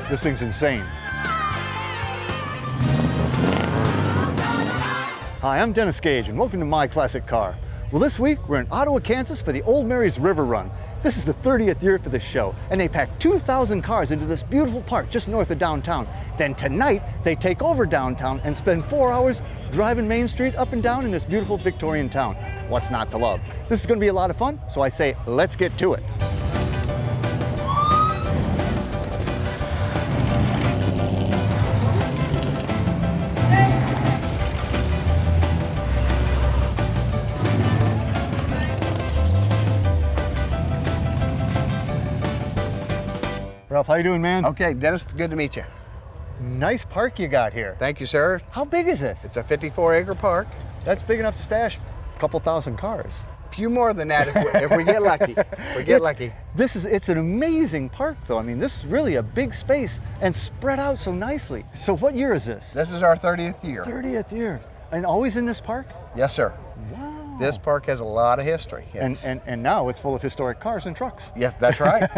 This thing's insane. Hi, I'm Dennis Gage, and welcome to My Classic Car. Well, this week we're in Ottawa, Kansas for the Old Marais River Run. This is the 30th year for this show, and they packed 2,000 cars into this beautiful park just north of downtown. Then tonight, they take over downtown and spend 4 hours driving Main Street up and down in this beautiful Victorian town. What's not to love? This is going to be a lot of fun, so I say, let's get to it. Ralph, how you doing, man? Okay, Dennis, good to meet you. Nice park you got here. Thank you, sir. How big is this? It's a 54-acre park. That's big enough to stash a couple thousand cars. A few more than that if we get lucky. Lucky. It's an amazing park, though. I mean, this is really a big space and spread out so nicely. So what year is this? This is our 30th year. 30th year. And always in this park? Yes, sir. Wow. This park has a lot of history. And now it's full of historic cars and trucks. Yes, that's right.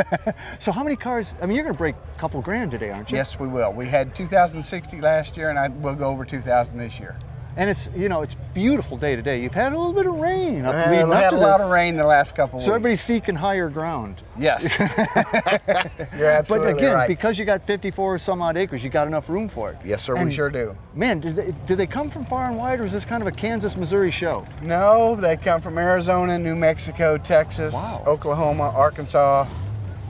So how many cars? I mean, you're going to break a couple grand today, aren't you? Yes, we will. We had 2,060 last year, and we'll go over 2,000 this year. And it's, you know, it's beautiful day to day. You've had a little bit of rain We had a lot of rain the last couple weeks. So everybody's seeking higher ground. Yes. You're absolutely But again, right. because you got 54 some odd acres, you got enough room for it. Yes, sir, and we sure do. Man, do they come from far and wide, or is this kind of a Kansas, Missouri show? No, they come from Arizona, New Mexico, Texas, Wow. Oklahoma, Arkansas.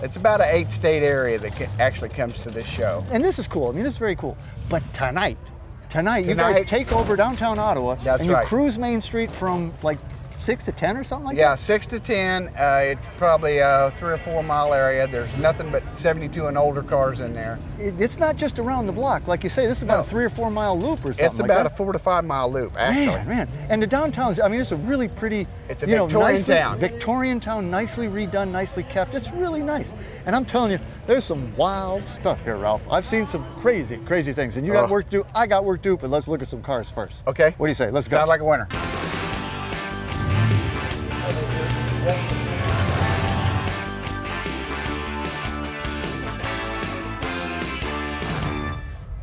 It's about an 8-state area that actually comes to this show. And this is cool. I mean, this is very cool. But tonight, you guys take over downtown Ottawa. That's and you right. cruise Main Street from like 6 to 10 or something like Yeah, that? 6 to 10. It's probably a 3 or 4 mile area. There's nothing but 72 and older cars in there. It's not just around the block. Like you say, this is about a 3 or 4 mile loop or something. It's about a 4 to 5 mile loop, actually. Man. And the downtown's, I mean, it's a really pretty, It's a Victorian town. Victorian town, nicely redone, nicely kept. It's really nice. And I'm telling you, there's some wild stuff here, Ralph. I've seen some crazy, crazy things. And you got work to do, I got work to do, but let's look at some cars first. Okay. What do you say? Let's go. Sound like a winner.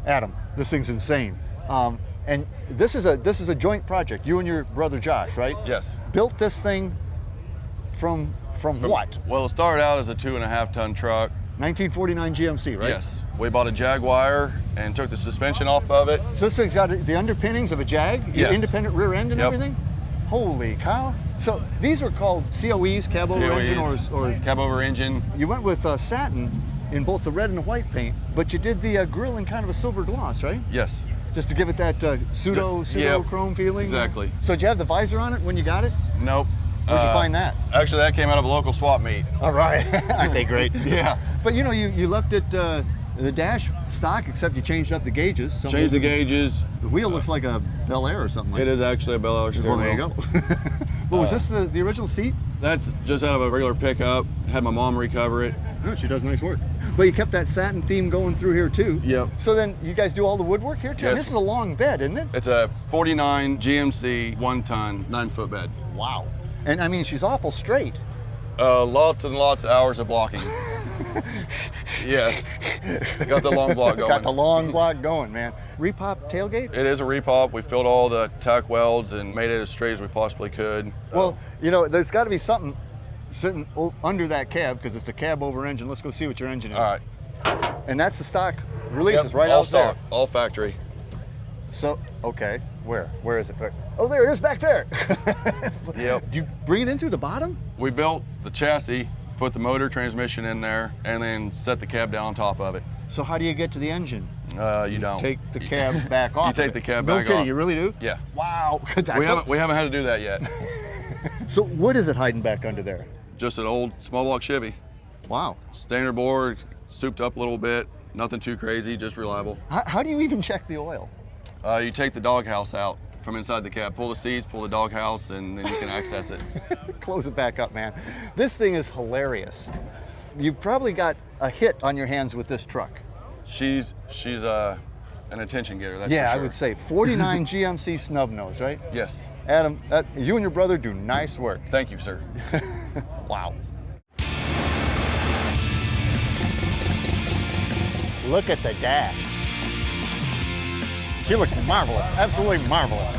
Adam, this thing's insane. And this is a joint project. You and your brother Josh, right? Yes. Built this thing from what? Well, it started out as a 2.5 ton truck. 1949 GMC, right? Yes. We bought a Jaguar and took the suspension off of it. So this thing's got the underpinnings of a Jag, your Yes. independent rear end and Yep. everything? Holy cow. So these were called COEs, Cab Over Engine, or Cab Over Engine. you went with satin in both the red and the white paint, but you did the grill in kind of a silver gloss, right? Yes. Just to give it that pseudo Yep. chrome feeling? Exactly. So did you have the visor on it when you got it? Nope. Where'd you find that? Actually, that came out of a local swap meet. All right. Aren't they great? Yeah. But you know, you left it, the dash stock, except you changed up the gauges. Changed the gauges. The wheel looks like a Bel Air or something like It that. is actually a Bel Air steering Well, there you wheel. go. But was this the original seat? That's just out of a regular pickup. Had my mom recover it. Oh, she does nice work. But you kept that satin theme going through here too. Yep. So then you guys do all the woodwork here too? Yes. This is a long bed, isn't it? It's a 49 GMC 1-ton 9-foot bed. Wow. And I mean, she's awful straight. Lots and lots of hours of blocking. Yes. Got the long block going. Got the long block going, man. Repop tailgate? It is a repop. We filled all the tack welds and made it as straight as we possibly could. Well, you know, there's got to be something sitting under that cab because it's a cab over engine. Let's go see what your engine is. All right. And that's the stock releases Yep, right all out stock, there. all factory. So, okay, where is it? Oh, there it is back there. Yep. You bring it in through the bottom? We built the chassis, put the motor transmission in there, and then set the cab down on top of it. So how do you get to the engine? You don't. Take the cab back off. You take of the it. cab No back kidding, off. you really do? Yeah. Wow. We haven't had to do that yet. So what is it hiding back under there? Just an old small block Chevy. Wow. Standard board, souped up a little bit, nothing too crazy, just reliable. How do you even check the oil? You take the doghouse out from inside the cab, pull the seats, pull the doghouse, and then you can access it. Close it back up, man. This thing is hilarious. You've probably got a hit on your hands with this truck. She's an attention getter, that's Yeah, for sure. I would say 49 GMC snub nose, right? Yes. Adam, you and your brother do nice work. Thank you, sir. Wow. Look at the dash. She looks marvelous, absolutely marvelous.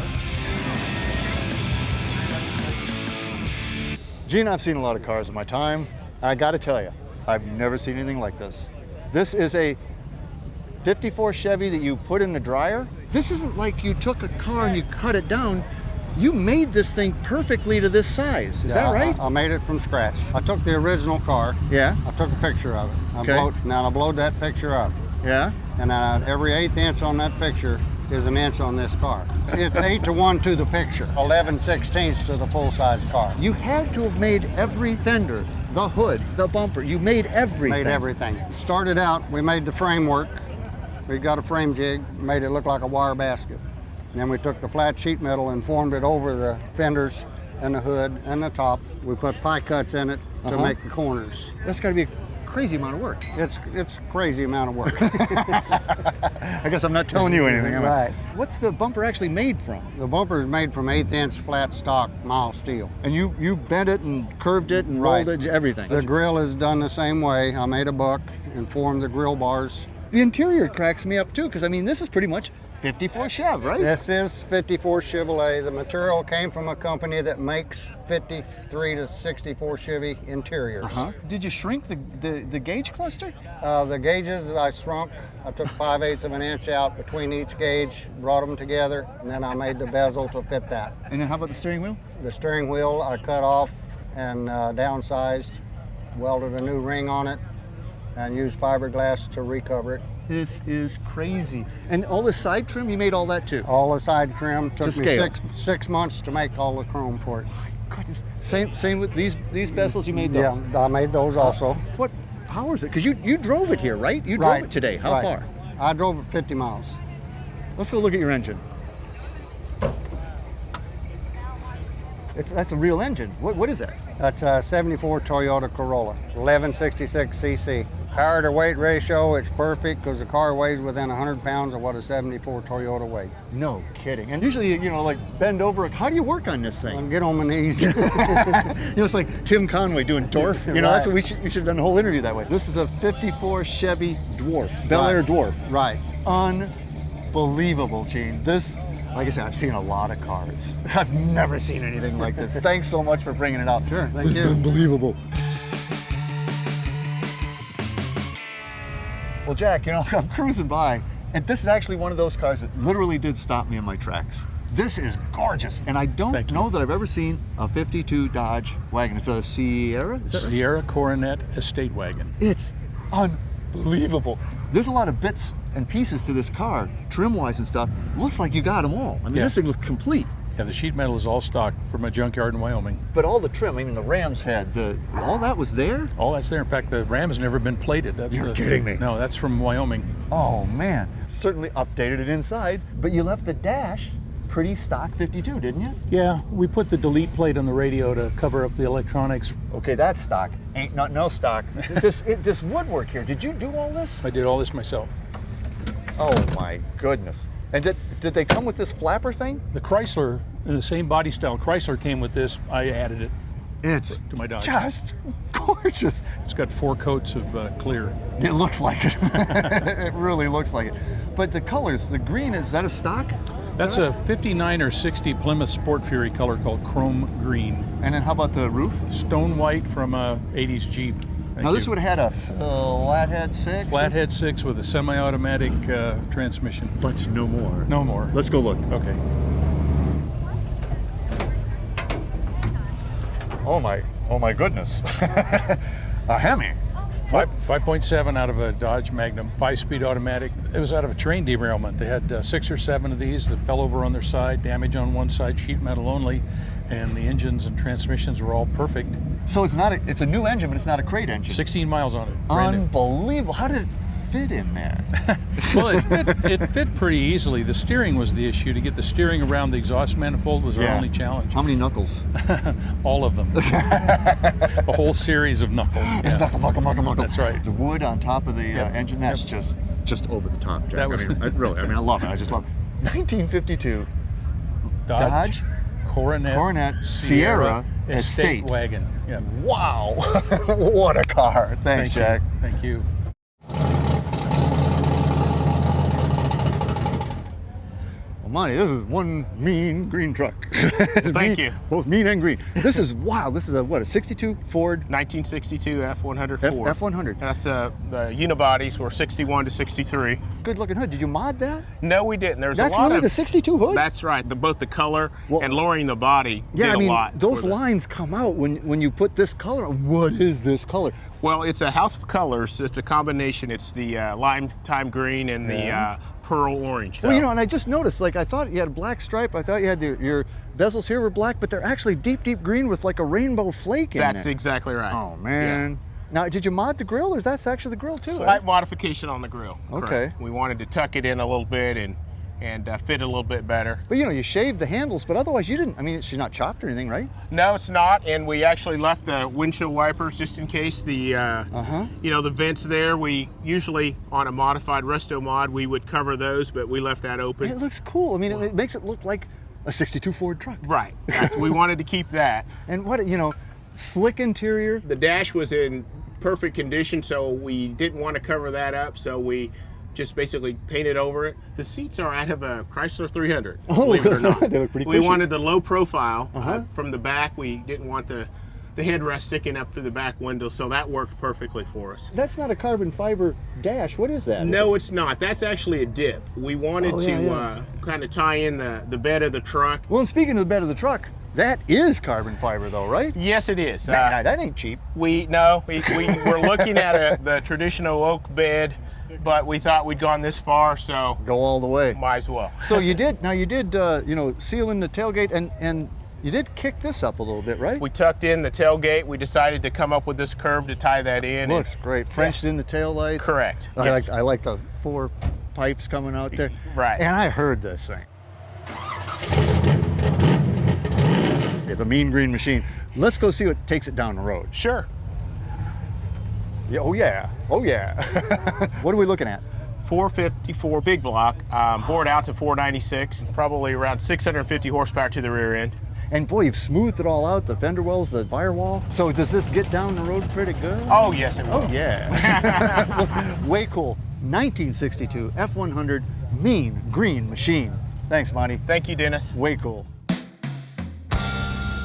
Gene, I've seen a lot of cars in my time. I gotta tell you, I've never seen anything like this. This is a 54 Chevy that you put in the dryer. This isn't like you took a car and you cut it down. You made this thing perfectly to this size. Is that right? I made it from scratch. I took the original car. Yeah. I took a picture of it. Now I blowed that picture up. Yeah. And every 1/8 inch on that picture is an inch on this car. It's 8-to-1 to the picture, 11/16 to the full-size car. You had to have made every fender, the hood, the bumper. You made everything. Made everything. Started out, we made the framework. We got a frame jig, made it look like a wire basket. And then we took the flat sheet metal and formed it over the fenders and the hood and the top. We put pie cuts in it to make the corners. That's got to be a crazy amount of work. It's a crazy amount of work. I guess I'm not telling you anything, am I? Right. What's the bumper actually made from? The bumper is made from 1/8 inch flat stock mild steel. And you bent it and curved it and rolled it, everything. The grill is done the same way. I made a buck and formed the grill bars. The interior cracks me up too, because I mean, this is pretty much 54 Chev, right? This is 54 Chevrolet. The material came from a company that makes 53 to 64 Chevy interiors. Did you shrink the gauge cluster? The gauges I shrunk. I took 5/8 of an inch out between each gauge, brought them together, and then I made the bezel to fit that. And then how about the steering wheel? The steering wheel I cut off and downsized, welded a new ring on it, and used fiberglass to recover it. This is crazy. And all the side trim, you made all that too? All the side trim took me scale. six months to make all the chrome for it. Goodness. Same with these bezels, you made those? Yeah, I made those also. What power is it? Because you drove it here, right? You drove it today. How far? I drove it 50 miles. Let's go look at your engine. That's a real engine. What is that? That's a 74 Toyota Corolla, 1166 cc. Power to weight ratio, it's perfect because the car weighs within 100 pounds of what a 74 Toyota weighs. No kidding. And usually, you know, like bend over. How do you work on this thing? I'll get on my knees. You know, it's like Tim Conway doing Dwarf. You know, Right. that's what you should have done a whole interview that way. This is a 54 Chevy Dwarf, Bel Air Dwarf. Right. Unbelievable, Gene. This, like I said, I've seen a lot of cars. I've never seen anything like this. Thanks so much for bringing it out. Sure, thank This is you. unbelievable. Well, Jack, you know, I'm cruising by, and this is actually one of those cars that literally did stop me in my tracks. This is gorgeous, and I don't know that I've ever seen a 52 Dodge wagon. It's a Sierra? Is that right? Sierra Coronet Estate Wagon. It's unbelievable. There's a lot of bits and pieces to this car, trim-wise and stuff. Looks like you got them all. I mean, this thing looks complete. Yeah, the sheet metal is all stock from a junkyard in Wyoming. But all the trim, I mean, the Ram's head, all that was there? All that's there. In fact, the Ram has never been plated. You're kidding me. No, that's from Wyoming. Oh, man. Certainly updated it inside, but you left the dash pretty stock 52, didn't you? Yeah, we put the delete plate on the radio to cover up the electronics. Okay, that's stock. Ain't no stock. This woodwork here, did you do all this? I did all this myself. Oh my goodness. And did they come with this flapper thing? The Chrysler, in the same body style Chrysler came with this. I added it It's to my Dodge. just gorgeous. It's got 4 coats of clear. It looks like it. It really looks like it. But the colors, the green, is that a stock? That's a 59 or 60 Plymouth Sport Fury color called chrome green. And then how about the roof? Stone white from a 80s Jeep. Now this would have had a flathead 6? Flathead 6 with a semi-automatic transmission. But no more. No more. Let's go look. Okay. Oh my goodness. A Hemi. 5.7 out of a Dodge Magnum, 5-speed automatic. It was out of a train derailment. They had 6 or 7 of these that fell over on their side, damage on one side, sheet metal only, and the engines and transmissions were all perfect. So it's a new engine, but it's not a crate engine. 16 miles on it. brand new. Unbelievable. How did it fit in there? Well, it fit pretty easily. The steering was the issue. To get the steering around the exhaust manifold was our only challenge. How many knuckles? All of them. A whole series of knuckles. Yeah. Knuckle. That's right. The wood on top of the engine, that's just over the top, Jack. That was- I love it. I just love it. 1952 Dodge Coronet Sierra Estate Wagon. Yeah. Wow. What a car. Thanks, Thank Jack. you. Thank you. Well, Monty, this is one mean green truck. Thank you. Both mean and green. This is wild. This is a 62 Ford 1962 F100 Ford. F100. That's the unibodies were 61 to 63. Good looking hood. Did you mod that? No, we didn't. There's That's a lot really of the 62 hood? That's right. Both the color Well, and lowering the body yeah, did I mean, a lot. those for the- lines come out when you put this color on. What is this color? Well, it's a house of colors. It's a combination. It's the lime thyme green and the pearl orange. Well, you know, and I just noticed, like, I thought you had a black stripe. I thought you had your bezels here were black, but they're actually deep, deep green with like a rainbow flake in That's it. exactly right. Oh, man. Now, did you mod the grill, or is that actually the grill too? Slight modification on the grill. Okay. Correct. We wanted to tuck it in a little bit and fit a little bit better. But you know, you shaved the handles, but otherwise you didn't. I mean, she's not chopped or anything, right? No, it's not, and we actually left the windshield wipers just in case the the vents there. We usually on a modified resto mod we would cover those, but we left that open. It looks cool. I mean, it makes it look like a 62 Ford truck. Right. We wanted to keep that. And what, you know, slick interior. The dash was in perfect condition, so we didn't want to cover that up, so we just basically painted over it. The seats are out of a Chrysler 300. Oh, believe it or not. they look pretty We cushy. wanted the low profile from the back. We didn't want the headrest sticking up through the back window, so that worked perfectly for us. That's not a carbon fiber dash. What is that? No, it's not. That's actually a dip. We wanted yeah. kind of tie in the bed of the truck. Well, and speaking of the bed of the truck, that is carbon fiber though, right? Yes, it is. Man, that ain't cheap. We were looking at the traditional oak bed, but we thought we'd gone this far, so Go all the way. might as well. So you did seal in the tailgate and you did kick this up a little bit, right? We tucked in the tailgate. We decided to come up with this curve to tie that in. Looks great. Frenched in the taillights. Correct. I like the 4 pipes coming out there. Right. And I heard this thing. It's a mean green machine. Let's go see what takes it down the road. Sure. Yeah, oh yeah. Oh yeah. What are we looking at? 454 big block, bored out to 496, probably around 650 horsepower to the rear end. And boy, you've smoothed it all out, the fender wells, the firewall. So does this get down the road pretty good? Oh, yes, it will. Oh yeah. Way cool. 1962 F100 mean green machine. Thanks, Monty. Thank you, Dennis. Way cool.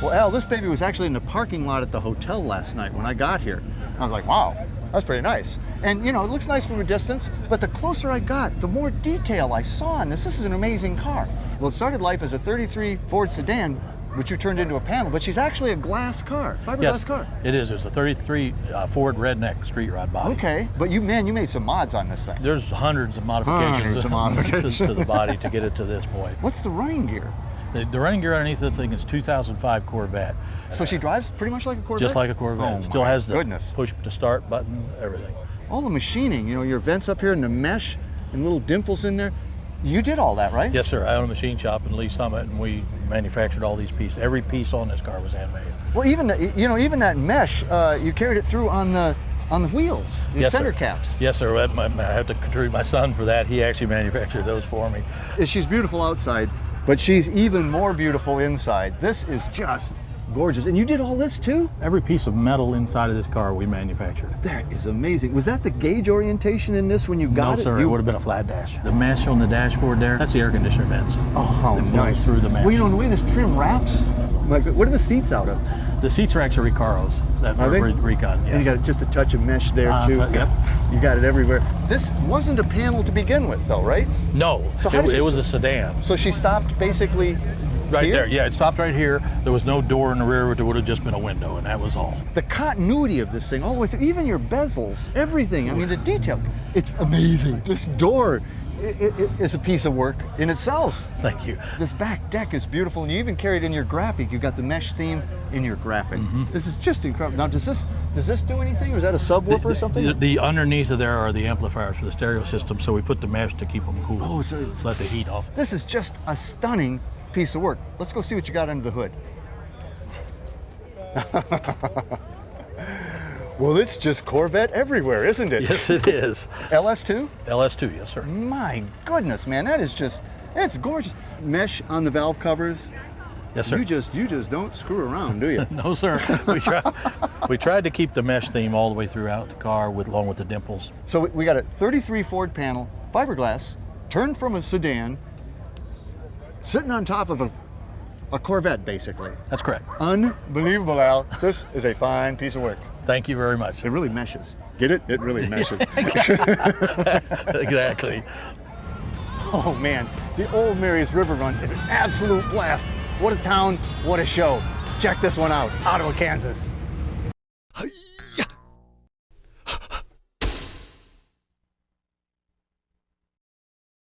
Well, Al, this baby was actually in the parking lot at the hotel last night when I got here. I was like, wow, that's pretty nice. And you know, it looks nice from a distance, but the closer I got, the more detail I saw in this. This is an amazing car. Well, it started life as a 33 Ford sedan, which you turned into a panel, but she's actually a glass car, fiberglass car. It is. It's a 33 Ford Redneck street rod body. Okay, but you made some mods on this thing. There's hundreds of modifications, Hundreds of modifications. to the body to get it to this point. What's the running gear? The running gear underneath this thing is 2005 Corvette. So she drives pretty much like a Corvette? Just like a Corvette. Oh, Still my has the goodness. push to start button, everything. All the machining, you know, your vents up here and the mesh and little dimples in there. You did all that, right? Yes, sir. I own a machine shop in Lee Summit, and we manufactured all these pieces. Every piece on this car was handmade. Well, even that mesh, you carried it through on the wheels, the Yes, center sir. caps. Yes, sir. I have to contribute my son for that. He actually manufactured those for me. She's beautiful outside, but she's even more beautiful inside. This is just gorgeous. And you did all this too? Every piece of metal inside of this car we manufactured. That is amazing. Was that the gauge orientation in this when you got No, it? sir. It would have been a flat dash. The mesh on the dashboard there, that's the air conditioner vents. Oh, how That blows nice. through the mesh. Well, you know, the way this trim wraps, like, what are the seats out of? The seats are actually Recaros that Are they? were Recon. Yes. And you got just a touch of mesh there too. Yep. You got it everywhere. This wasn't a panel to begin with though, right? No, So how did it you- was a sedan. So she stopped basically Right here? there, yeah, it stopped right here. There was no door in the rear, there would have just been a window, and that was all. The continuity of this thing all the way through, even your bezels, everything. I mean, the detail, it's amazing. This door is a piece of work in itself. Thank you. This back deck is beautiful, and you even carried in your graphic. You got the mesh theme in your graphic. This is just incredible. Now, does this do anything, or is that a subwoofer or something? The underneath of there are the amplifiers for the stereo system, so we put the mesh to keep them cool. Oh, so- let the heat off. This is just a stunning piece of work. Let's go see what you got under the hood. Well, it's just Corvette everywhere, isn't it? Yes, it is. LS2? LS2, yes, sir. My goodness, man, it's gorgeous. Mesh on the valve covers. Yes, sir. You just don't screw around, do you? No, sir. We tried to keep the mesh theme all the way throughout the car, along with the dimples. So we got a 33 Ford panel, fiberglass, turned from a sedan. sitting on top of a Corvette, basically. That's correct. Unbelievable, Al. This is a fine piece of work. Thank you very much. It really meshes. Get it? It really meshes. Exactly. Oh man, the Old Marais River Run is an absolute blast. What a town, what a show. Check this one out, Ottawa, Kansas.